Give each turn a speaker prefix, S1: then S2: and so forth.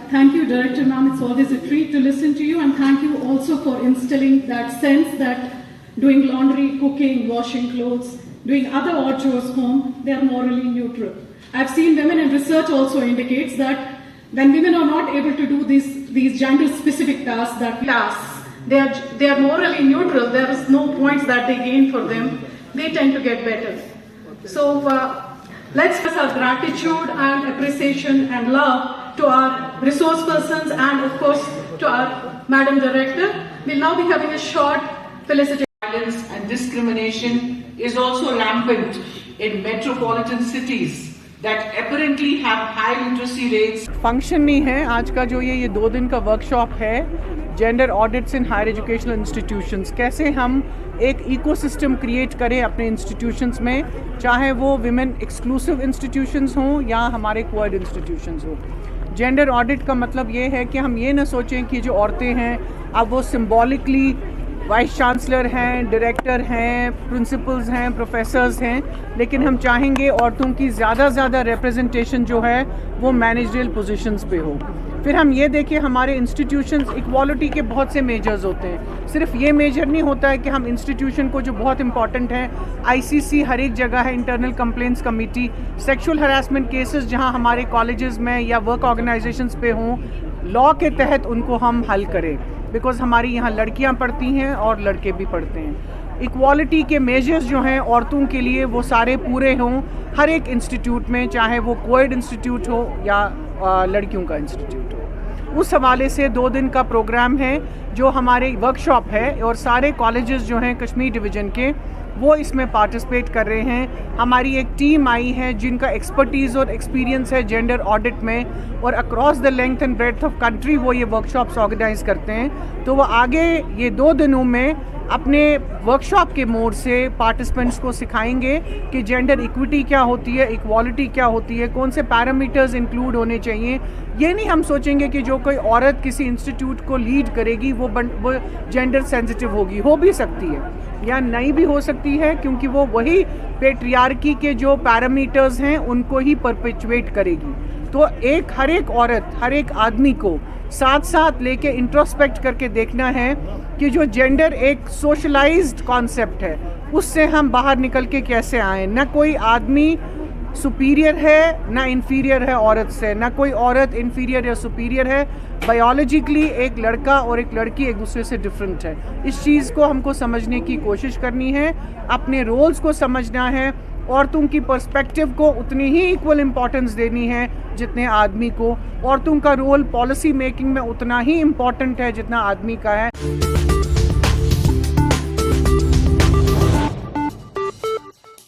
S1: Thank you, Director Ma'am. It's always a treat to listen to you, and thank you also for instilling that sense that doing laundry, cooking, washing clothes, doing other odd chores home, they are morally neutral. I've seen women, and research also indicates that when women are not able to do these gender-specific tasks, they are morally neutral. There is no points that they gain for them. They tend to get better. So let's express our gratitude and appreciation and love to our resource persons and, of course, to our Madam Director. We'll now be having a short felicitation.
S2: Violence and discrimination is also rampant in metropolitan cities that apparently have high literacy rates.
S3: Function नहीं है आज का, जो ये 2 दिन का workshop है gender audits in higher educational institutions. कैसे हम एक इकोसिस्टम क्रिएट करें अपने इंस्टीट्यूशंस में, चाहे वो विमेन एक्सक्लूसिव इंस्टीट्यूशंस हों या हमारे कोएड इंस्टीट्यूशंस हों। जेंडर ऑडिट का मतलब ये है कि हम ये ना सोचें कि जो औरतें हैं अब वो सिम्बॉलिकली वाइस चांसलर हैं, डायरेक्टर हैं, प्रिंसिपल्स हैं, प्रोफेसर्स हैं, लेकिन हम चाहेंगे औरतों की ज़्यादा रिप्रेजेंटेशन जो है वो मैनेजरियल पोजीशंस पे हो। फिर हम ये देखें हमारे इंस्टीट्यूशंस इक्वालिटी के बहुत से मेजर्स होते हैं। सिर्फ ये मेजर नहीं होता है कि हम इंस्टीट्यूशन को, जो बहुत इंपॉर्टेंट है, आईसीसी हर एक जगह है, internal complaints committee, sexual harassment cases जहां हमारे कॉलेजेस में या वर्क ऑर्गेनाइजेशंस पे हों, लॉ के तहत उनको हम हल करें, बिकॉज हमारी यहाँ लड़कियाँ पढ़ती हैं और लड़के भी पढ़ते हैं। इक्वालिटी के मेजर्स जो हैं औरतों के लिए वो सारे पूरे हों हर एक इंस्टीट्यूट में, चाहे वो कोएड इंस्टीट्यूट हो या लड़कियों का इंस्टीट्यूट हो। उस हवाले से 2 दिन का प्रोग्राम है जो हमारे वर्कशॉप है, और सारे कॉलेजेस जो हैं कश्मीर डिवीज़न के वो इसमें पार्टिसिपेट कर रहे हैं। हमारी एक टीम आई है जिनका एक्सपर्टीज़ और एक्सपीरियंस है जेंडर ऑडिट में, और across the length and breadth of country वो ये वर्कशॉप्स ऑर्गेनाइज करते हैं। तो वो आगे ये 2 दिनों में अपने वर्कशॉप के मोड से पार्टिसिपेंट्स को सिखाएंगे कि जेंडर इक्विटी क्या होती है, इक्वालिटी क्या होती है, कौन से पैरामीटर्स इंक्लूड होने चाहिए। ये नहीं हम सोचेंगे कि जो कोई औरत किसी इंस्टीट्यूट को लीड करेगी वो जेंडर सेंसिटिव होगी, हो भी सकती है या नहीं भी हो सकती है, क्योंकि वो वही पेट्रियार्की के जो पैरामीटर्स हैं उनको ही परपेचुएट करेगी। तो हर एक औरत, हर एक आदमी को साथ लेके इंट्रोस्पेक्ट करके देखना है कि जो जेंडर एक सोशलाइज्ड कॉन्सेप्ट है उससे हम बाहर निकल के कैसे आएँ। ना कोई आदमी सुपीरियर है ना इन्फीरियर है औरत से, ना कोई औरत इन्फीरियर या सुपीरियर है। बायोलॉजिकली एक लड़का और एक लड़की एक दूसरे से डिफरेंट है। इस चीज़ को हमको समझने की कोशिश करनी है, अपने रोल्स को समझना है, औरतों की पर्सपेक्टिव को उतनी ही इक्वल इम्पॉर्टेंस देनी है जितने आदमी को। औरतों का रोल पॉलिसी मेकिंग में उतना ही इम्पॉर्टेंट है जितना आदमी का है।